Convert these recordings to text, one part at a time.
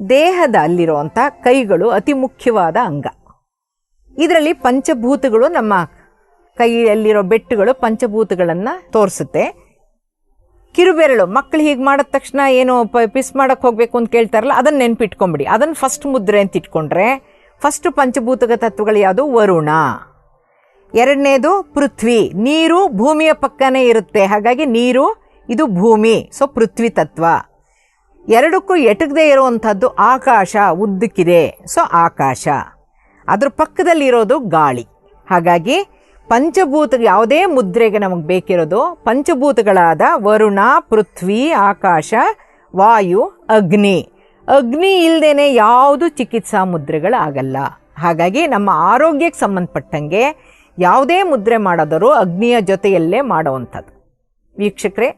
ದೇಹದ ಅಲ್ಲಿರುವಂಥ ಕೈಗಳು ಅತಿ ಮುಖ್ಯವಾದ ಅಂಗ. ಇದರಲ್ಲಿ ಪಂಚಭೂತಗಳು, ನಮ್ಮ ಕೈಯಲ್ಲಿರೋ ಬೆಟ್ಟುಗಳು ಪಂಚಭೂತಗಳನ್ನು ತೋರಿಸುತ್ತೆ. ಕಿರುಬೆರಳು, ಮಕ್ಕಳು ಹೀಗೆ ಮಾಡಿದ ತಕ್ಷಣ ಏನೋ ಪಿಸ್ ಮಾಡೋಕ್ಕೆ ಹೋಗಬೇಕು ಅಂತ ಕೇಳ್ತಾರಲ್ಲ, ಅದನ್ನು ನೆನ್ಪಿಟ್ಕೊಂಬಿಡಿ. ಅದನ್ನು ಫಸ್ಟ್ ಮುದ್ರೆ ಅಂತ ಇಟ್ಕೊಂಡ್ರೆ ಫಸ್ಟ್ ಪಂಚಭೂತಕ ತತ್ವಗಳು ಯಾವುದು? ವರುಣ. ಎರಡನೇದು ಪೃಥ್ವಿ, ನೀರು ಭೂಮಿಯ ಪಕ್ಕನೇ ಇರುತ್ತೆ, ಹಾಗಾಗಿ ನೀರು ಇದು ಭೂಮಿ, ಸೊ ಪೃಥ್ವಿ ತತ್ವ. ಎರಡಕ್ಕೂ ಎಟಕದೇ ಇರುವಂಥದ್ದು ಆಕಾಶ, ಉದ್ದಕ್ಕಿದೆ, ಸೊ ಆಕಾಶ. ಅದ್ರ ಪಕ್ಕದಲ್ಲಿರೋದು ಗಾಳಿ. ಹಾಗಾಗಿ ಪಂಚಭೂತ ಯಾವುದೇ ಮುದ್ರೆಗೆ ನಮಗೆ ಬೇಕಿರೋದು ಪಂಚಭೂತಗಳಾದ ವರುಣ, ಪೃಥ್ವಿ, ಆಕಾಶ, ವಾಯು, ಅಗ್ನಿ. ಅಗ್ನಿ ಇಲ್ಲದೇನೆ ಯಾವುದು ಚಿಕಿತ್ಸಾ ಮುದ್ರೆಗಳಾಗಲ್ಲ. ಹಾಗಾಗಿ ನಮ್ಮ ಆರೋಗ್ಯಕ್ಕೆ ಸಂಬಂಧಪಟ್ಟಂಗೆ ಯಾವುದೇ ಮುದ್ರೆ ಮಾಡೋದರೂ ಅಗ್ನಿಯ ಜೊತೆಯಲ್ಲೇ ಮಾಡುವಂಥದ್ದು. ವೀಕ್ಷಕರೇ,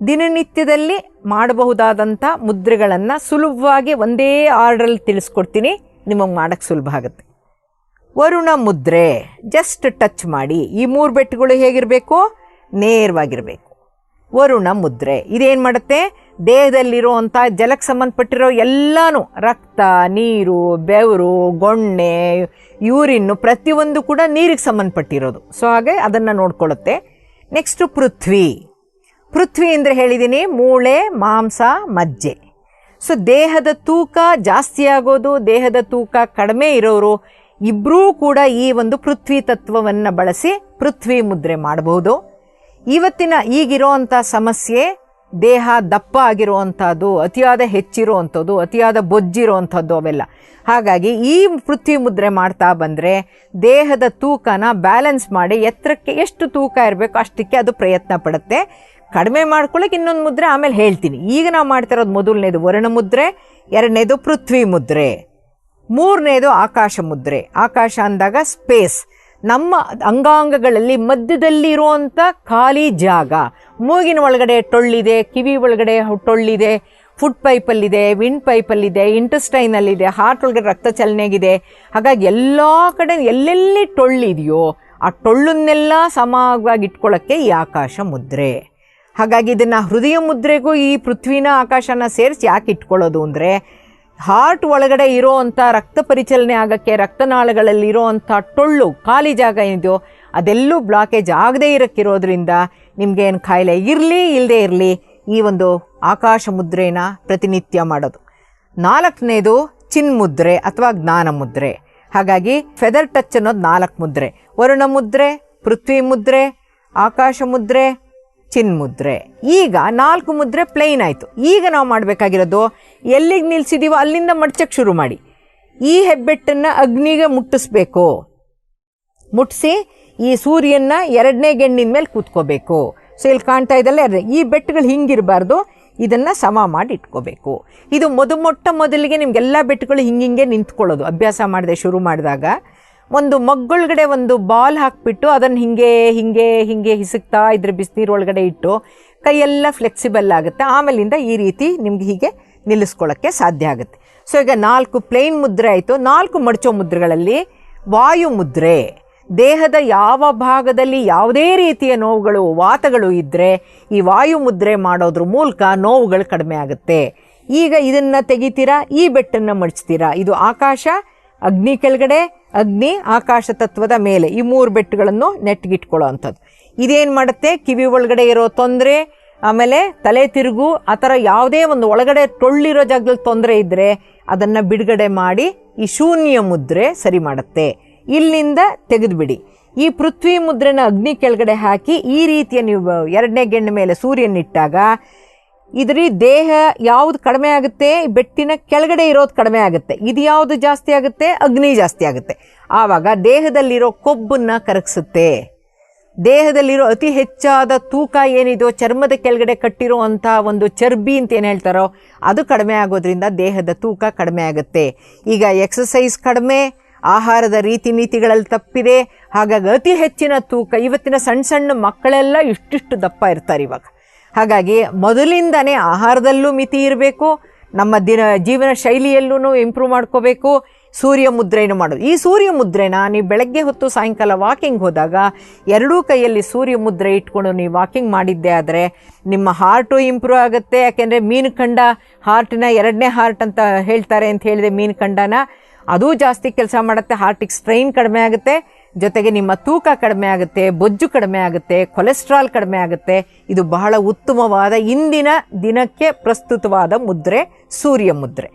ದಿನನಿತ್ಯದಲ್ಲಿ ಮಾಡಬಹುದಾದಂಥ ಮುದ್ರೆಗಳನ್ನು ಸುಲಭವಾಗಿ ಒಂದೇ ಆರ್ಡ್ರಲ್ಲಿ ತಿಳಿಸ್ಕೊಡ್ತೀನಿ, ನಿಮಗೆ ಮಾಡೋಕ್ಕೆ ಸುಲಭ ಆಗುತ್ತೆ. ವರುಣ ಮುದ್ರೆ, ಜಸ್ಟ್ ಟಚ್ ಮಾಡಿ. ಈ 3 ಬೆಟ್ಟುಗಳು ಹೇಗಿರಬೇಕು? ನೇರವಾಗಿರಬೇಕು. ವರುಣ ಮುದ್ರೆ ಇದೇನು ಮಾಡುತ್ತೆ? ದೇಹದಲ್ಲಿರುವಂಥ ಜಲಕ್ಕೆ ಸಂಬಂಧಪಟ್ಟಿರೋ ಎಲ್ಲನೂ, ರಕ್ತ, ನೀರು, ಬೆವರು, ಗೊಣ್ಣೆ, ಯೂರಿನ್ನು ಪ್ರತಿಯೊಂದು ಕೂಡ ನೀರಿಗೆ ಸಂಬಂಧಪಟ್ಟಿರೋದು. ಸೊ ಹಾಗೆ ಅದನ್ನು ನೋಡ್ಕೊಳ್ಳುತ್ತೆ. ನೆಕ್ಸ್ಟು ಪೃಥ್ವಿ. ಪೃಥ್ವಿ ಅಂದರೆ ಹೇಳಿದ್ದೀನಿ, ಮೂಳೆ, ಮಾಂಸ, ಮಜ್ಜೆ. ಸೊ ದೇಹದ ತೂಕ ಜಾಸ್ತಿ ಆಗೋದು, ದೇಹದ ತೂಕ ಕಡಿಮೆ ಇರೋರು ಇಬ್ಬರೂ ಕೂಡ ಈ ಒಂದು ಪೃಥ್ವಿ ತತ್ವವನ್ನು ಬಳಸಿ ಪೃಥ್ವಿ ಮುದ್ರೆ ಮಾಡಬಹುದು. ಇವತ್ತಿನ ಈಗಿರೋವಂಥ ಸಮಸ್ಯೆ ದೇಹ ದಪ್ಪ ಆಗಿರುವಂಥದ್ದು, ಅತಿಯಾದ ಹೆಚ್ಚಿರುವಂಥದ್ದು, ಅತಿಯಾದ ಬೊಜ್ಜಿರುವಂಥದ್ದು ಅವೆಲ್ಲ. ಹಾಗಾಗಿ ಈ ಪೃಥ್ವಿ ಮುದ್ರೆ ಮಾಡ್ತಾ ಬಂದರೆ ದೇಹದ ತೂಕನ ಬ್ಯಾಲೆನ್ಸ್ ಮಾಡಿ ಎತ್ತರಕ್ಕೆ ಎಷ್ಟು ತೂಕ ಇರಬೇಕು ಅಷ್ಟಕ್ಕೆ ಅದು ಪ್ರಯತ್ನ ಪಡುತ್ತೆ. ಕಡಿಮೆ ಮಾಡ್ಕೊಳ್ಳೋಕೆ ಇನ್ನೊಂದು ಮುದ್ರೆ ಆಮೇಲೆ ಹೇಳ್ತೀನಿ. ಈಗ ನಾವು ಮಾಡ್ತಿರೋದು ಮೊದಲನೇದು ವರುಣ ಮುದ್ರೆ, ಎರಡನೇದು ಪೃಥ್ವಿ ಮುದ್ರೆ, ಮೂರನೇದು ಆಕಾಶ ಮುದ್ರೆ. ಆಕಾಶ ಅಂದಾಗ ಸ್ಪೇಸ್, ನಮ್ಮ ಅಂಗಾಂಗಗಳಲ್ಲಿ ಮಧ್ಯದಲ್ಲಿ ಇರುವಂಥ ಖಾಲಿ ಜಾಗ. ಮೂಗಿನ ಒಳಗಡೆ ಟೊಳ್ಳಿದೆ, ಕಿವಿ ಒಳಗಡೆ ಟೊಳ್ಳಿದೆ, ಫುಡ್ ಪೈಪಲ್ಲಿದೆ, ವಿಂಡ್ ಪೈಪಲ್ಲಿದೆ, ಇಂಟೆಸ್ಟೈನಲ್ಲಿದೆ, ಹಾರ್ಟ್ ಒಳಗಡೆ ರಕ್ತ ಚಲನೆಗಿದೆ. ಹಾಗಾಗಿ ಎಲ್ಲ ಕಡೆ ಎಲ್ಲೆಲ್ಲಿ ಟೊಳ್ಳಿದೆಯೋ ಆ ಟೊಳ್ಳನ್ನೆಲ್ಲ ಸಮವಾಗಿ ಇಟ್ಕೊಳ್ಳೋಕ್ಕೆ ಈ ಆಕಾಶ ಮುದ್ರೆ. ಹಾಗಾಗಿ ಇದನ್ನು ಹೃದಯ ಮುದ್ರೆಗೂ ಈ ಪೃಥ್ವಿನ ಆಕಾಶನ ಸೇರಿಸಿ ಯಾಕೆ ಇಟ್ಕೊಳ್ಳೋದು ಅಂದರೆ, ಹಾರ್ಟ್ ಒಳಗಡೆ ಇರೋವಂಥ ರಕ್ತ ಪರಿಚಲನೆ ಆಗೋಕ್ಕೆ ರಕ್ತನಾಳಗಳಲ್ಲಿ ಇರೋವಂಥ ಟೊಳ್ಳು ಖಾಲಿ ಜಾಗ ಏನಿದೆಯೋ ಅದೆಲ್ಲೂ ಬ್ಲಾಕೇಜ್ ಆಗದೇ ಇರೋಕ್ಕಿರೋದ್ರಿಂದ ನಿಮಗೇನು ಕಾಯಿಲೆ ಇರಲಿ ಇಲ್ಲದೇ ಇರಲಿ ಈ ಒಂದು ಆಕಾಶ ಮುದ್ರೆನ ಪ್ರತಿನಿತ್ಯ ಮಾಡೋದು. ನಾಲ್ಕನೇದು ಚಿನ್ಮುದ್ರೆ ಅಥವಾ ಜ್ಞಾನ ಮುದ್ರೆ. ಹಾಗಾಗಿ ಫೆದರ್ ಟಚ್ ಅನ್ನೋದು 4 ಮುದ್ರೆ: ವರುಣ ಮುದ್ರೆ, ಪೃಥ್ವಿ ಮುದ್ರೆ, ಆಕಾಶ ಮುದ್ರೆ, ಚಿನ್ಮುದ್ರೆ. ಈಗ 4 ಮುದ್ರೆ ಪ್ಲೇನ್ ಆಯಿತು. ಈಗ ನಾವು ಮಾಡಬೇಕಾಗಿರೋದು ಎಲ್ಲಿಗೆ ನಿಲ್ಲಿಸಿದೀವೋ ಅಲ್ಲಿಂದ ಮಡ್ಚಕ್ಕೆ ಶುರು ಮಾಡಿ ಈ ಹೆಬ್ಬೆಟ್ಟನ್ನು ಅಗ್ನಿಗೆ ಮುಟ್ಟಿಸ್ಬೇಕು. ಮುಟ್ಟಿಸಿ ಈ ಸೂರ್ಯನ 2ನೇ ಗೆಣ್ಣಿನ ಮೇಲೆ ಕೂತ್ಕೋಬೇಕು. ಸೊ ಇಲ್ಲಿ ಕಾಣ್ತಾ ಇದಲ್ಲ, ಈ ಬೆಟ್ಟಗಳು ಹಿಂಗಿರಬಾರ್ದು, ಇದನ್ನು ಸಮ ಮಾಡಿ ಇಟ್ಕೋಬೇಕು. ಇದು ಮೊದಲಿಗೆ ನಿಮಗೆಲ್ಲ ಬೆಟ್ಟಗಳು ಹಿಂಗೆ ನಿಂತ್ಕೊಳ್ಳೋದು ಅಭ್ಯಾಸ ಮಾಡಿದೆ. ಶುರು ಮಾಡಿದಾಗ ಒಂದು ಮಗ್ಗೊಳಗಡೆ ಒಂದು ಬಾಲ್ ಹಾಕಿಬಿಟ್ಟು ಅದನ್ನು ಹಿಂಗೆ ಹಿಸುಕ್ತಾ ಇದ್ರೆ ಬಿಸಿನೀರು ಒಳಗಡೆ ಇಟ್ಟು ಕೈಯೆಲ್ಲ ಫ್ಲೆಕ್ಸಿಬಲ್ ಆಗುತ್ತೆ. ಆಮೇಲಿಂದ ಈ ರೀತಿ ನಿಮ್ಗೆ ಹೀಗೆ ನಿಲ್ಲಿಸ್ಕೊಳ್ಳೋಕ್ಕೆ ಸಾಧ್ಯ ಆಗುತ್ತೆ. ಸೊ ಈಗ 4 ಪ್ಲೇನ್ ಮುದ್ರೆ ಆಯಿತು. 4 ಮಡಚೋ ಮುದ್ರೆಗಳಲ್ಲಿ ವಾಯು ಮುದ್ರೆ. ದೇಹದ ಯಾವ ಭಾಗದಲ್ಲಿ ಯಾವುದೇ ರೀತಿಯ ನೋವುಗಳು, ವಾತಗಳು ಇದ್ದರೆ ಈ ವಾಯು ಮುದ್ರೆ ಮಾಡೋದ್ರ ಮೂಲಕ ನೋವುಗಳು ಕಡಿಮೆ ಆಗುತ್ತೆ. ಈಗ ಇದನ್ನು ತೆಗಿತೀರಾ, ಈ ಬೆಟ್ಟನ್ನು ಮಡಚ್ತೀರಾ. ಇದು ಆಕಾಶ, ಅಗ್ನಿ ಕೆಳಗಡೆ, ಅಗ್ನಿ ಆಕಾಶ ತತ್ವದ ಮೇಲೆ, ಈ 3 ಬೆಟ್ಟುಗಳನ್ನು ನೆಟ್ಗಿಟ್ಕೊಳ್ಳೋ ಅಂಥದ್ದು. ಇದೇನು ಮಾಡುತ್ತೆ? ಕಿವಿ ಒಳಗಡೆ ಇರೋ ತೊಂದರೆ, ಆಮೇಲೆ ತಲೆ ತಿರುಗು, ಆ ಥರ ಯಾವುದೇ ಒಂದು ಒಳಗಡೆ ಟೊಳ್ಳಿರೋ ಜಾಗದಲ್ಲಿ ತೊಂದರೆ ಇದ್ದರೆ ಅದನ್ನು ಬಿಡುಗಡೆ ಮಾಡಿ ಈ ಶೂನ್ಯ ಮುದ್ರೆ ಸರಿ ಮಾಡುತ್ತೆ. ಇಲ್ಲಿಂದ ತೆಗೆದುಬಿಡಿ. ಈ ಪೃಥ್ವಿ ಮುದ್ರೆನ ಅಗ್ನಿ ಕೆಳಗಡೆ ಹಾಕಿ ಈ ರೀತಿಯ ನೀವು 2ನೇ ಗೆಣ್ಣ ಮೇಲೆ ಸೂರ್ಯನಿಟ್ಟಾಗ ಇದ್ರಿ ದೇಹ ಯಾವುದು ಕಡಿಮೆ ಆಗುತ್ತೆ? ಬೆಟ್ಟಿನ ಕೆಳಗಡೆ ಇರೋದು ಕಡಿಮೆ ಆಗುತ್ತೆ. ಇದು ಯಾವುದು ಜಾಸ್ತಿ ಆಗುತ್ತೆ? ಅಗ್ನಿ ಜಾಸ್ತಿ ಆಗುತ್ತೆ. ಆವಾಗ ದೇಹದಲ್ಲಿರೋ ಕೊಬ್ಬನ್ನು ಕರಗಿಸುತ್ತೆ. ದೇಹದಲ್ಲಿರೋ ಅತಿ ಹೆಚ್ಚಾದ ತೂಕ ಏನಿದೋ, ಚರ್ಮದ ಕೆಳಗಡೆ ಕಟ್ಟಿರುವಂಥ ಒಂದು ಚರ್ಬಿ ಅಂತ ಏನು ಹೇಳ್ತಾರೋ ಅದು ಕಡಿಮೆ ಆಗೋದ್ರಿಂದ ದೇಹದ ತೂಕ ಕಡಿಮೆ ಆಗುತ್ತೆ. ಈಗ ಎಕ್ಸಸೈಸ್ ಕಡಿಮೆ, ಆಹಾರದ ರೀತಿ ನೀತಿಗಳಲ್ಲಿ ತಪ್ಪಿದೆ, ಹಾಗಾಗಿ ಅತಿ ಹೆಚ್ಚಿನ ತೂಕ. ಇವತ್ತಿನ ಸಣ್ಣ ಮಕ್ಕಳೆಲ್ಲ ಇಷ್ಟಿಷ್ಟು ದಪ್ಪ ಇರ್ತಾರೆ ಇವಾಗ. ಹಾಗಾಗಿ ಮೊದಲಿಂದನೇ ಆಹಾರದಲ್ಲೂ ಮಿತಿ ಇರಬೇಕು, ನಮ್ಮ ಜೀವನ ಶೈಲಿಯಲ್ಲೂ ಇಂಪ್ರೂವ್ ಮಾಡ್ಕೋಬೇಕು. ಸೂರ್ಯ ಮುದ್ರೆಯನ್ನು ಮಾಡೋದು. ಈ ಸೂರ್ಯ ಮುದ್ರೆನ ನೀವು ಬೆಳಗ್ಗೆ ಹೊತ್ತು ಸಾಯಂಕಾಲ ವಾಕಿಂಗ್ ಹೋದಾಗ ಎರಡೂ ಕೈಯಲ್ಲಿ ಸೂರ್ಯ ಮುದ್ರೆ ಇಟ್ಕೊಂಡು ನೀವು ವಾಕಿಂಗ್ ಮಾಡಿದ್ದೆ ಆದರೆ ನಿಮ್ಮ ಹಾರ್ಟು ಇಂಪ್ರೂವ್ ಆಗುತ್ತೆ. ಯಾಕೆಂದರೆ ಮೀನುಖಂಡ ಹಾರ್ಟಿನ 2ನೇ ಹಾರ್ಟ್ ಅಂತ ಹೇಳ್ತಾರೆ ಅಂತ ಹೇಳಿದೆ. ಮೀನುಖಂಡನ ಅದೂ ಜಾಸ್ತಿ ಕೆಲಸ ಮಾಡುತ್ತೆ. ಹಾರ್ಟಿಗೆ ಸ್ಟ್ರೈನ್ ಕಡಿಮೆ ಆಗುತ್ತೆ, ಜೊತೆಗೆ ನಿಮ್ಮ ತೂಕ ಕಡಿಮೆ ಆಗುತ್ತೆ, ಬೊಜ್ಜು ಕಡಿಮೆ ಆಗುತ್ತೆ, ಕೊಲೆಸ್ಟ್ರಾಲ್ ಕಡಿಮೆ ಆಗುತ್ತೆ. ಇದು ಬಹಳ ಉತ್ತಮವಾದ ಇಂದಿನ ದಿನಕ್ಕೆ ಪ್ರಸ್ತುತವಾದ ಮುದ್ರೆ ಸೂರ್ಯ ಮುದ್ರೆ.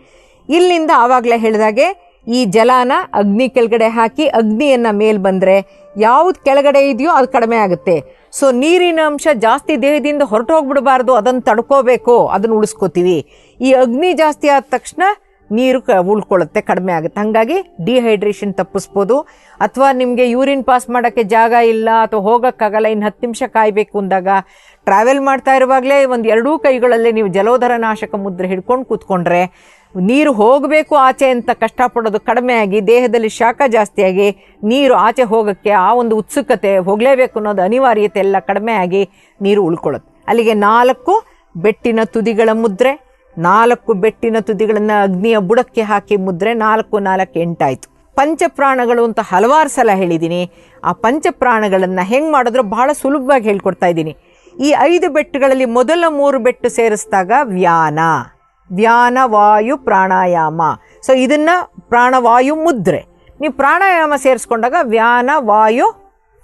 ಇಲ್ಲಿಂದ ಆವಾಗಲೇ ಹೇಳಿದಾಗೆ ಈ ಜಲನ ಅಗ್ನಿ ಕೆಳಗಡೆ ಹಾಕಿ ಅಗ್ನಿಯನ್ನು ಮೇಲೆ ಬಂದರೆ ಯಾವುದು ಕೆಳಗಡೆ ಇದೆಯೋ ಅದು ಕಡಿಮೆ ಆಗುತ್ತೆ. ಸೊ ನೀರಿನ ಅಂಶ ಜಾಸ್ತಿ ದೇಹದಿಂದ ಹೊರಟು ಹೋಗ್ಬಿಡಬಾರ್ದು, ಅದನ್ನು ತಡ್ಕೋಬೇಕು, ಅದನ್ನು ಉಳಿಸ್ಕೋತೀವಿ. ಈ ಅಗ್ನಿ ಜಾಸ್ತಿ ಆದ ತಕ್ಷಣ ನೀರು ಉಳ್ಕೊಳ್ಳುತ್ತೆ, ಕಡಿಮೆ ಆಗುತ್ತೆ. ಹಾಗಾಗಿ ಡಿಹೈಡ್ರೇಷನ್ ತಪ್ಪಿಸ್ಬೋದು. ಅಥವಾ ನಿಮಗೆ ಯೂರಿನ್ ಪಾಸ್ ಮಾಡೋಕ್ಕೆ ಜಾಗ ಇಲ್ಲ ಅಥವಾ ಹೋಗೋಕ್ಕಾಗಲ್ಲ, ಇನ್ನು 10 ನಿಮಿಷ ಕಾಯಬೇಕು ಅಂದಾಗ ಟ್ರಾವೆಲ್ ಮಾಡ್ತಾ ಇರುವಾಗಲೇ ಒಂದು 2 ಕೈಗಳಲ್ಲೇ ನೀವು ಜಲೋಧರ ನಾಶಕ ಮುದ್ರೆ ಹಿಡ್ಕೊಂಡು ಕೂತ್ಕೊಂಡ್ರೆ ನೀರು ಹೋಗಬೇಕು ಆಚೆ ಅಂತ ಕಷ್ಟಪಡೋದು ಕಡಿಮೆ ಆಗಿ ದೇಹದಲ್ಲಿ ಶಾಖ ಜಾಸ್ತಿಯಾಗಿ ನೀರು ಆಚೆ ಹೋಗೋಕ್ಕೆ ಆ ಒಂದು ಉತ್ಸುಕತೆ, ಹೋಗಲೇಬೇಕು ಅನ್ನೋದು ಅನಿವಾರ್ಯತೆ ಎಲ್ಲ ಕಡಿಮೆ ಆಗಿ ನೀರು ಉಳ್ಕೊಳ್ಳುತ್ತೆ. ಅಲ್ಲಿಗೆ 4 ಬೆಟ್ಟಿನ ತುದಿಗಳ ಮುದ್ರೆ, 4 ಬೆಟ್ಟಿನ ತುದಿಗಳನ್ನು ಅಗ್ನಿಯ ಬುಡಕ್ಕೆ ಹಾಕಿ ಮುದ್ರೆ, 4 4 8 ಆಯಿತು. ಪಂಚಪ್ರಾಣಗಳು ಅಂತ ಹಲವಾರು ಸಲ ಹೇಳಿದ್ದೀನಿ. ಆ ಪಂಚಪ್ರಾಣಗಳನ್ನು ಹೆಂಗೆ ಮಾಡಿದ್ರು ಬಹಳ ಸುಲಭವಾಗಿ ಹೇಳ್ಕೊಡ್ತಾ ಇದ್ದೀನಿ. ಈ 5 ಬೆಟ್ಟುಗಳಲ್ಲಿ ಮೊದಲ 3 ಬೆಟ್ಟು ಸೇರಿಸಿದಾಗ ವ್ಯಾನ ವಾಯು ಪ್ರಾಣಾಯಾಮ. ಸೊ ಇದನ್ನು ಪ್ರಾಣವಾಯು ಮುದ್ರೆ. ನೀವು ಪ್ರಾಣಾಯಾಮ ಸೇರಿಸ್ಕೊಂಡಾಗ ವ್ಯಾನ ವಾಯು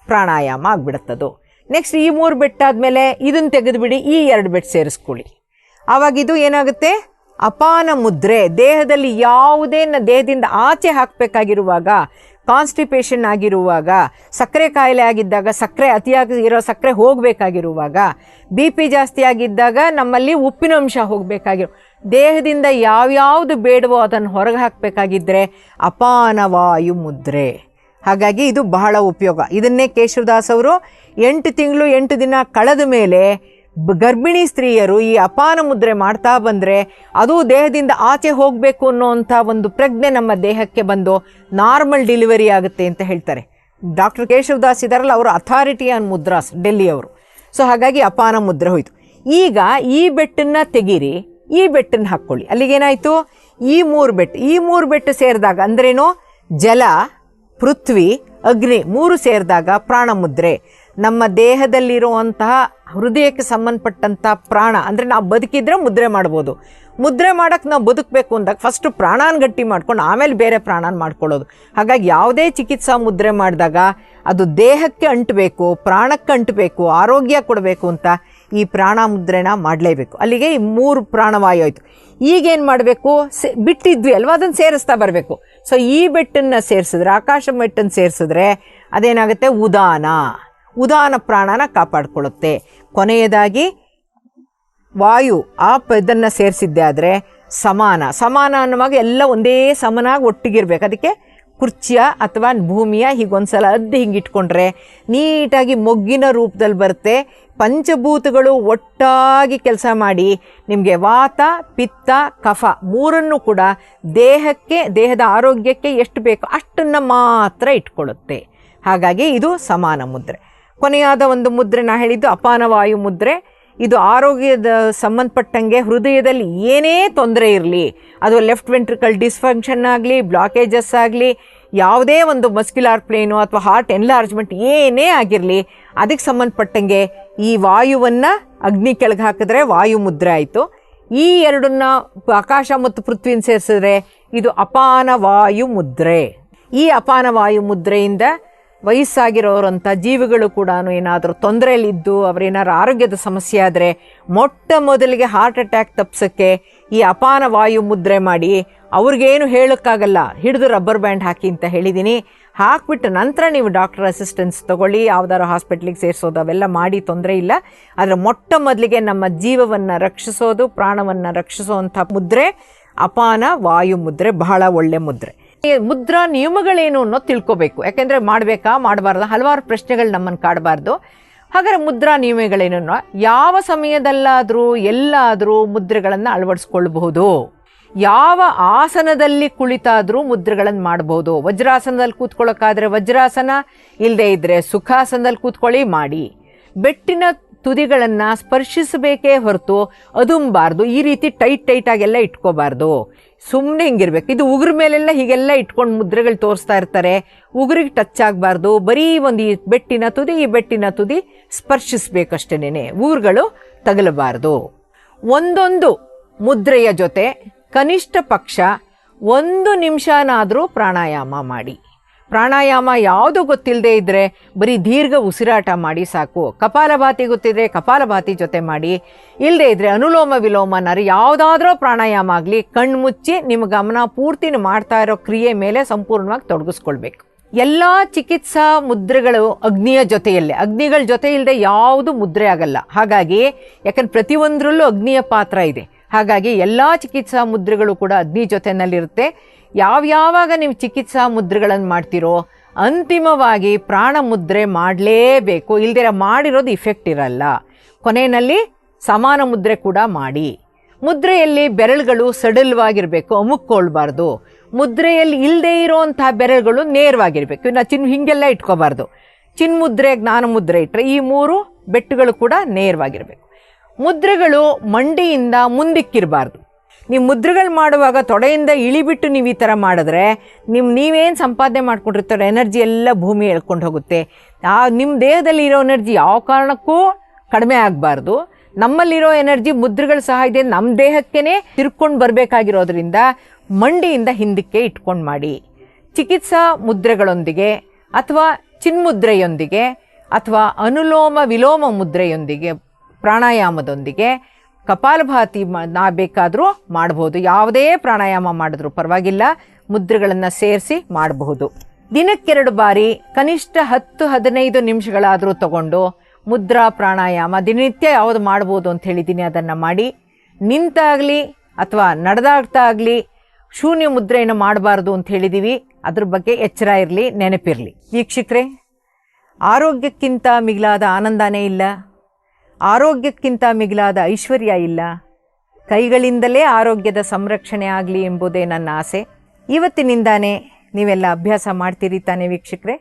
ಪ್ರಾಣಾಯಾಮ ಆಗಿಬಿಡುತ್ತದು. ನೆಕ್ಸ್ಟ್ ಈ 3 ಬೆಟ್ಟಾದಮೇಲೆ ಇದನ್ನು ತೆಗೆದುಬಿಡಿ, ಈ 2 ಬೆಟ್ಟು ಸೇರಿಸ್ಕೊಳ್ಳಿ. ಆವಾಗ ಇದು ಏನಾಗುತ್ತೆ, ಅಪಾನ ಮುದ್ರೆ. ದೇಹದಲ್ಲಿ ಯಾವುದೇನ ದೇಹದಿಂದ ಆಚೆ ಹಾಕಬೇಕಾಗಿರುವಾಗ, ಕಾನ್ಸ್ಟಿಪೇಷನ್ ಆಗಿರುವಾಗ, ಸಕ್ಕರೆ ಕಾಯಿಲೆ ಆಗಿದ್ದಾಗ, ಸಕ್ಕರೆ ಅತಿಯಾಗಿ ಇರೋ ಸಕ್ಕರೆ ಹೋಗಬೇಕಾಗಿರುವಾಗ, BP ಜಾಸ್ತಿ ಆಗಿದ್ದಾಗ ನಮ್ಮಲ್ಲಿ ಉಪ್ಪಿನ ಅಂಶ ಹೋಗಬೇಕಾಗಿರೋ, ದೇಹದಿಂದ ಯಾವ್ಯಾವುದು ಬೇಡವೋ ಅದನ್ನು ಹೊರಗೆ ಹಾಕಬೇಕಾಗಿದ್ದರೆ ಅಪಾನವಾಯು ಮುದ್ರೆ. ಹಾಗಾಗಿ ಇದು ಬಹಳ ಉಪಯೋಗ. ಇದನ್ನೇ ಕೇಶವದಾಸ್ ಅವರು 8 ತಿಂಗಳು 8 ದಿನ ಕಳೆದ ಮೇಲೆ ಗರ್ಭಿಣಿ ಸ್ತ್ರೀಯರು ಈ ಅಪಾನ ಮುದ್ರೆ ಮಾಡ್ತಾ ಬಂದರೆ ಅದು ದೇಹದಿಂದ ಆಚೆ ಹೋಗಬೇಕು ಅನ್ನೋವಂಥ ಒಂದು ಪ್ರಜ್ಞೆ ನಮ್ಮ ದೇಹಕ್ಕೆ ಬಂದು ನಾರ್ಮಲ್ ಡೆಲಿವರಿ ಆಗುತ್ತೆ ಅಂತ ಹೇಳ್ತಾರೆ. ಡಾಕ್ಟರ್ ಕೇಶವದಾಸ್ ಇದ್ದಾರಲ್ಲ, ಅವರು ಅಥಾರಿಟಿ ಆನ್ ಮುದ್ರಾಸ್, ಡೆಲ್ಲಿಯವರು. ಸೊ ಹಾಗಾಗಿ ಅಪಾನ ಮುದ್ರೆ ಹೋಯಿತು. ಈಗ ಈ ಬೆಟ್ಟನ್ನು ತೆಗೀರಿ, ಈ ಬೆಟ್ಟನ್ನು ಹಾಕ್ಕೊಳ್ಳಿ. ಅಲ್ಲಿಗೇನಾಯಿತು, ಈ 3 ಬೆಟ್ಟು ಸೇರಿದಾಗ ಅಂದ್ರೇನು, ಜಲ, ಪೃಥ್ವಿ, ಅಗ್ನಿ 3 ಸೇರಿದಾಗ ಪ್ರಾಣ ಮುದ್ರೆ. ನಮ್ಮ ದೇಹದಲ್ಲಿರುವಂತಹ ಹೃದಯಕ್ಕೆ ಸಂಬಂಧಪಟ್ಟಂಥ ಪ್ರಾಣ ಅಂದರೆ ನಾವು ಬದುಕಿದ್ರೆ ಮುದ್ರೆ ಮಾಡ್ಬೋದು. ಮುದ್ರೆ ಮಾಡೋಕ್ಕೆ ನಾವು ಬದುಕಬೇಕು ಅಂದಾಗ ಫಸ್ಟು ಪ್ರಾಣಾನ್ ಗಟ್ಟಿ ಮಾಡ್ಕೊಂಡು ಆಮೇಲೆ ಬೇರೆ ಪ್ರಾಣಾನ್ ಮಾಡ್ಕೊಳ್ಳೋದು. ಹಾಗಾಗಿ ಯಾವುದೇ ಚಿಕಿತ್ಸಾ ಮುದ್ರೆ ಮಾಡಿದಾಗ ಅದು ದೇಹಕ್ಕೆ ಅಂಟಬೇಕು, ಪ್ರಾಣಕ್ಕೆ ಅಂಟಬೇಕು, ಆರೋಗ್ಯ ಕೊಡಬೇಕು ಅಂತ ಈ ಪ್ರಾಣ ಮುದ್ರೆನ ಮಾಡಲೇಬೇಕು. ಅಲ್ಲಿಗೆ ಈ 3 ಪ್ರಾಣವಾಯು ಆಯಿತು. ಈಗೇನು ಮಾಡಬೇಕು, ಬಿಟ್ಟಿದ್ವಿ ಅಲ್ವಾ, ಅದನ್ನು ಸೇರಿಸ್ತಾ ಬರಬೇಕು. ಸೊ ಈ ಬೆಟ್ಟನ್ನು ಸೇರಿಸಿದ್ರೆ, ಆಕಾಶ ಬೆಟ್ಟನ್ನು ಸೇರಿಸಿದ್ರೆ ಅದೇನಾಗುತ್ತೆ, ಉದಾನ ಪ್ರಾಣನ ಕಾಪಾಡಿಕೊಳ್ಳುತ್ತೆ. ಕೊನೆಯದಾಗಿ ವಾಯು ಇದನ್ನು ಸೇರಿಸಿದ್ದೆ ಆದರೆ ಸಮಾನ ಅನ್ನುವಾಗ ಎಲ್ಲ ಒಂದೇ ಸಮನಾಗಿ ಒಟ್ಟಿಗಿರ್ಬೇಕು. ಅದಕ್ಕೆ ಕುರ್ಚಿಯ ಅಥವಾ ಭೂಮಿಯ ಹೀಗೊಂದ್ಸಲ ಹಿಂಗೆ ಇಟ್ಕೊಂಡ್ರೆ ನೀಟಾಗಿ ಮೊಗ್ಗಿನ ರೂಪದಲ್ಲಿ ಬರುತ್ತೆ. ಪಂಚಭೂತಗಳು ಒಟ್ಟಾಗಿ ಕೆಲಸ ಮಾಡಿ ನಿಮಗೆ ವಾತ, ಪಿತ್ತ, ಕಫ 3 ಕೂಡ ದೇಹದ ಆರೋಗ್ಯಕ್ಕೆ ಎಷ್ಟು ಬೇಕೋ ಅಷ್ಟನ್ನು ಮಾತ್ರ ಇಟ್ಕೊಳ್ಳುತ್ತೆ. ಹಾಗಾಗಿ ಇದು ಸಮಾನ ಮುದ್ರೆ. ಕೊನೆಯಾದ ಒಂದು ಮುದ್ರೆ ನಾ ಹೇಳಿದ್ದು ಅಪಾನವಾಯು ಮುದ್ರೆ. ಇದು ಆರೋಗ್ಯದ ಸಂಬಂಧಪಟ್ಟಂಗೆ ಹೃದಯದಲ್ಲಿ ಏನೇ ತೊಂದರೆ ಇರಲಿ, ಅದು ಲೆಫ್ಟ್ ವೆಂಟ್ರಿಕಲ್ ಡಿಸ್ಫಂಕ್ಷನ್ ಆಗಲಿ, ಬ್ಲಾಕೇಜಸ್ ಆಗಲಿ, ಯಾವುದೇ ಒಂದು ಮಸ್ಕ್ಯುಲಾರ್ ಪ್ಲೇನು ಅಥವಾ ಹಾರ್ಟ್ ಎನ್ಲಾರ್ಜ್ಮೆಂಟ್ ಏನೇ ಆಗಿರಲಿ, ಅದಕ್ಕೆ ಸಂಬಂಧಪಟ್ಟಂಗೆ ಈ ವಾಯುವನ್ನು ಅಗ್ನಿ ಕೆಳಗೆ ಹಾಕಿದ್ರೆ ವಾಯು ಮುದ್ರೆ ಆಯಿತು. ಈ 2 ಆಕಾಶ ಮತ್ತು ಪೃಥ್ವಿನ ಸೇರಿಸಿದ್ರೆ ಇದು ಅಪಾನವಾಯು ಮುದ್ರೆ. ಈ ಅಪಾನವಾಯು ಮುದ್ರೆಯಿಂದ ವಯಸ್ಸಾಗಿರೋರಂಥ ಜೀವಿಗಳು ಕೂಡ ಏನಾದರೂ ತೊಂದರೆಯಲ್ಲಿದ್ದು ಅವರೇನಾದ್ರು ಆರೋಗ್ಯದ ಸಮಸ್ಯೆ ಆದರೆ ಮೊಟ್ಟ ಮೊದಲಿಗೆ ಹಾರ್ಟ್ ಅಟ್ಯಾಕ್ ತಪ್ಪಿಸೋಕ್ಕೆ ಈ ಅಪಾನ ವಾಯು ಮುದ್ರೆ ಮಾಡಿ, ಅವ್ರಿಗೇನು ಹೇಳೋಕ್ಕಾಗಲ್ಲ, ಹಿಡಿದು ರಬ್ಬರ್ ಬ್ಯಾಂಡ್ ಹಾಕಿ ಅಂತ ಹೇಳಿದ್ದೀನಿ. ಹಾಕಿಬಿಟ್ಟು ನಂತರ ನೀವು ಡಾಕ್ಟರ್ ಅಸಿಸ್ಟೆನ್ಸ್ ತೊಗೊಳ್ಳಿ, ಯಾವುದಾದ್ರು ಹಾಸ್ಪಿಟ್ಲಿಗೆ ಸೇರಿಸೋದು ಅವೆಲ್ಲ ಮಾಡಿ, ತೊಂದರೆ ಇಲ್ಲ. ಆದರೆ ಮೊಟ್ಟ ಮೊದಲಿಗೆ ನಮ್ಮ ಜೀವವನ್ನು ರಕ್ಷಿಸೋದು, ಪ್ರಾಣವನ್ನು ರಕ್ಷಿಸೋವಂಥ ಮುದ್ರೆ ಅಪಾನ ವಾಯು ಮುದ್ರೆ. ಬಹಳ ಒಳ್ಳೆ ಮುದ್ರೆ. ಮುದ್ರಾ ನಿಯಮಗಳೇನು ಅನ್ನೋದು ತಿಳ್ಕೊಬೇಕು. ಯಾಕೆಂದರೆ ಮಾಡಬೇಕಾ ಮಾಡಬಾರ್ದು ಹಲವಾರು ಪ್ರಶ್ನೆಗಳು ನಮ್ಮನ್ನು ಕಾಡಬಾರ್ದು. ಹಾಗಾದರೆ ಮುದ್ರಾ ನಿಯಮಗಳೇನೋ, ಯಾವ ಸಮಯದಲ್ಲಾದರೂ ಎಲ್ಲಾದರೂ ಮುದ್ರೆಗಳನ್ನು ಅಳವಡಿಸ್ಕೊಳ್ಬಹುದು, ಯಾವ ಆಸನದಲ್ಲಿ ಕುಳಿತಾದರೂ ಮುದ್ರೆಗಳನ್ನು ಮಾಡಬಹುದು. ವಜ್ರಾಸನದಲ್ಲಿ ಕೂತ್ಕೊಳ್ಳೋಕ್ಕಾದರೆ ವಜ್ರಾಸನ, ಇಲ್ಲದೇ ಇದ್ದರೆ ಸುಖಾಸನದಲ್ಲಿ ಕೂತ್ಕೊಳ್ಳಿ ಮಾಡಿ. ಬೆಟ್ಟಿನ ತುದಿಗಳನ್ನು ಸ್ಪರ್ಶಿಸಬೇಕೇ ಹೊರತು ಅದುಂಬಾರ್ದು. ಈ ರೀತಿ ಟೈಟಾಗೆಲ್ಲ ಇಟ್ಕೋಬಾರ್ದು. ಸುಮ್ಮನೆ ಹಿಂಗಿರ್ಬೇಕು. ಇದು ಉಗುರ ಮೇಲೆಲ್ಲ ಹೀಗೆಲ್ಲ ಇಟ್ಕೊಂಡು ಮುದ್ರೆಗಳು ತೋರಿಸ್ತಾ ಇರ್ತಾರೆ. ಉಗುರಿಗೆ ಟಚ್ ಆಗಬಾರ್ದು. ಬರೀ ಒಂದು ಈ ಬೆಟ್ಟಿನ ತುದಿ ಸ್ಪರ್ಶಿಸ್ಬೇಕಷ್ಟೇನೆ, ಉಗುರುಗಳು ತಗಲಬಾರ್ದು. ಒಂದೊಂದು ಮುದ್ರೆಯ ಜೊತೆ ಕನಿಷ್ಠ ಪಕ್ಷ 1 ನಿಮಿಷನಾದರೂ ಪ್ರಾಣಾಯಾಮ ಮಾಡಿ. ಪ್ರಾಣಾಯಾಮ ಯಾವುದು ಗೊತ್ತಿಲ್ಲದೆ ಇದ್ದರೆ ಬರೀ ದೀರ್ಘ ಉಸಿರಾಟ ಮಾಡಿ ಸಾಕು. ಕಪಾಲಭಾತಿ ಗೊತ್ತಿದ್ರೆ ಕಪಾಲಭಾತಿ ಜೊತೆ ಮಾಡಿ. ಇಲ್ಲದೆ ಇದ್ದರೆ ಅನುಲೋಮ ವಿಲೋಮನಾರು ಯಾವುದಾದ್ರೂ ಪ್ರಾಣಾಯಾಮ ಆಗಲಿ ಕಣ್ಣು ಮುಚ್ಚಿ ನಿಮ್ಮ ಗಮನ ಪೂರ್ತಿ ಮಾಡ್ತಾ ಇರೋ ಕ್ರಿಯೆ ಮೇಲೆ ಸಂಪೂರ್ಣವಾಗಿ ತೊಡಗಿಸ್ಕೊಳ್ಬೇಕು. ಎಲ್ಲ ಚಿಕಿತ್ಸಾ ಮುದ್ರೆಗಳು ಅಗ್ನಿಯ ಜೊತೆಯಲ್ಲೇ, ಅಗ್ನಿಗಳ ಜೊತೆ ಇಲ್ಲದೆ ಯಾವುದು ಮುದ್ರೆ ಆಗಲ್ಲ. ಹಾಗಾಗಿ ಯಾಕಂದ್ರೆ ಪ್ರತಿಯೊಂದರಲ್ಲೂ ಅಗ್ನಿಯ ಪಾತ್ರ ಇದೆ. ಹಾಗಾಗಿ ಎಲ್ಲ ಚಿಕಿತ್ಸಾ ಮುದ್ರೆಗಳು ಕೂಡ ಅಗ್ನಿ ಜೊತೆಯಲ್ಲಿರುತ್ತೆ. ಯಾವಾಗ ನೀವು ಚಿಕಿತ್ಸಾ ಮುದ್ರೆಗಳನ್ನು ಮಾಡ್ತೀರೋ ಅಂತಿಮವಾಗಿ ಪ್ರಾಣ ಮುದ್ರೆ ಮಾಡಲೇಬೇಕು. ಇಲ್ದಿರ ಮಾಡಿರೋದು ಇಫೆಕ್ಟ್ ಇರಲ್ಲ. ಕೊನೆಯಲ್ಲಿ ಸಮಾನ ಮುದ್ರೆ ಕೂಡ ಮಾಡಿ. ಮುದ್ರೆಯಲ್ಲಿ ಬೆರಳುಗಳು ಸಡಲ್ವಾಗಿರಬೇಕು, ಅಮುಕ್ಕೊಳ್ಬಾರ್ದು. ಮುದ್ರೆಯಲ್ಲಿ ಇಲ್ಲದೇ ಇರೋವಂಥ ಬೆರಳುಗಳು ನೇರವಾಗಿರಬೇಕು. ಇನ್ನು ಹೀಗೆಲ್ಲ ಇಟ್ಕೋಬಾರ್ದು. ಚಿನ್ಮುದ್ರೆ, ಜ್ಞಾನ ಮುದ್ರೆ ಇಟ್ಟರೆ ಈ 3 ಬೆಟ್ಟುಗಳು ಕೂಡ ನೇರವಾಗಿರಬೇಕು. ಮುದ್ರೆಗಳು ಮಂಡಿಯಿಂದ ಮುಂದಕ್ಕಿರಬಾರ್ದು. ನೀವು ಮುದ್ರೆಗಳು ಮಾಡುವಾಗ ತೊಡೆಯಿಂದ ಇಳಿಬಿಟ್ಟು ನೀವು ಈ ಥರ ಮಾಡಿದ್ರೆ ನೀವೇನು ಸಂಪಾದನೆ ಮಾಡ್ಕೊಂಡಿರ್ತಾರೆ ಎನರ್ಜಿ ಎಲ್ಲ ಭೂಮಿ ಎಳ್ಕೊಂಡು ಹೋಗುತ್ತೆ. ನಿಮ್ಮ ದೇಹದಲ್ಲಿ ಇರೋ ಎನರ್ಜಿ ಯಾವ ಕಾರಣಕ್ಕೂ ಕಡಿಮೆ ಆಗಬಾರ್ದು. ನಮ್ಮಲ್ಲಿರೋ ಎನರ್ಜಿ ಮುದ್ರೆಗಳ ಸಹಾಯದಿಂದ ನಮ್ಮ ದೇಹಕ್ಕೇ ತಿರ್ಕೊಂಡು ಬರಬೇಕಾಗಿರೋದ್ರಿಂದ ಮಂಡಿಯಿಂದ ಹಿಂದಕ್ಕೆ ಇಟ್ಕೊಂಡು ಮಾಡಿ. ಚಿಕಿತ್ಸಾ ಮುದ್ರೆಗಳೊಂದಿಗೆ ಅಥವಾ ಚಿನ್ಮುದ್ರೆಯೊಂದಿಗೆ ಅಥವಾ ಅನುಲೋಮ ವಿಲೋಮ ಮುದ್ರೆಯೊಂದಿಗೆ ಪ್ರಾಣಾಯಾಮದೊಂದಿಗೆ ಕಪಾಲಭಾತಿ ಬೇಕಾದರೂ ಮಾಡಬಹುದು. ಯಾವುದೇ ಪ್ರಾಣಾಯಾಮ ಮಾಡಿದ್ರೂ ಪರವಾಗಿಲ್ಲ, ಮುದ್ರೆಗಳನ್ನು ಸೇರಿಸಿ ಮಾಡಬಹುದು. ದಿನಕ್ಕೆ 2 ಬಾರಿ ಕನಿಷ್ಠ 10-15 ನಿಮಿಷಗಳಾದರೂ ತಗೊಂಡು ಮುದ್ರಾ ಪ್ರಾಣಾಯಾಮ ದಿನನಿತ್ಯ ಯಾವುದು ಮಾಡ್ಬೋದು ಅಂತ ಹೇಳಿದ್ದೀನಿ ಅದನ್ನು ಮಾಡಿ. ನಿಂತಾಗಲಿ ಅಥವಾ ನಡೆದಾಗ್ತಾ ಆಗಲಿ ಶೂನ್ಯ ಮುದ್ರೆಯನ್ನು ಮಾಡಬಾರ್ದು ಅಂತ ಹೇಳಿದ್ದೀವಿ. ಅದ್ರ ಬಗ್ಗೆ ಎಚ್ಚರ ಇರಲಿ, ನೆನಪಿರಲಿ. ವೀಕ್ಷಕರೇ, ಆರೋಗ್ಯಕ್ಕಿಂತ ಮಿಗಿಲಾದ ಆನಂದನೇ ಇಲ್ಲ, ಆರೋಗ್ಯಕ್ಕಿಂತ ಮಿಗಿಲಾದ ಐಶ್ವರ್ಯ ಇಲ್ಲ. ಕೈಗಳಿಂದಲೇ ಆರೋಗ್ಯದ ಸಂರಕ್ಷಣೆ ಆಗಲಿ ಎಂಬುದೇ ನನ್ನ ಆಸೆ. ಇವತ್ತಿನಿಂದಾನೇ ನೀವೆಲ್ಲ ಅಭ್ಯಾಸ ಮಾಡ್ತೀರಿ ತಾನೇ ವೀಕ್ಷಕರೇ?